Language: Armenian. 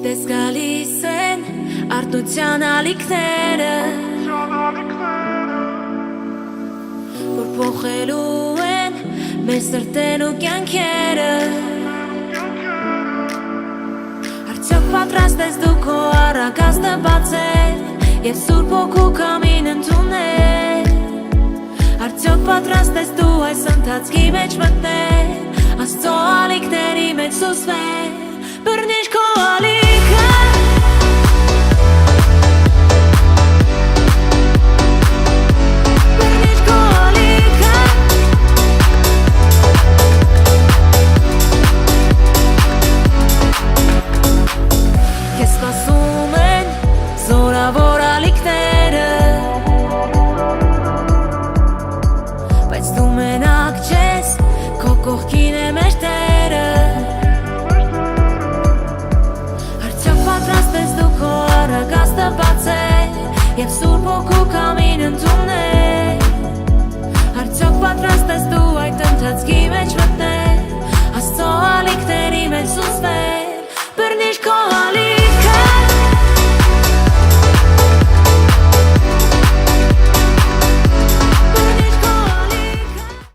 Գիտես գալիս են արտության ալիքները, որ փոխելու են մեր սրտերն ու կյանքերը։ Արդյոք պատրաստ ես դու քո առագաստը բացել և Սուրբ Հոգու կամին ընդունել։ Արդյոք պատրաստ ես դու այս ընթացքի մեջ մտնել, Աստծո ալիքների մեջ սուսվել, բռնիչ քո ալիքը։ Բռնիչ քո ալիքը։ Քեզ սպասում են զորավոր ալիքները, բայց դու մենակ չես, քո կողքին է մեր Տերը։ Պատրաստ ես դու քո առագաստը բացել և Սուրբ Հոգու կամին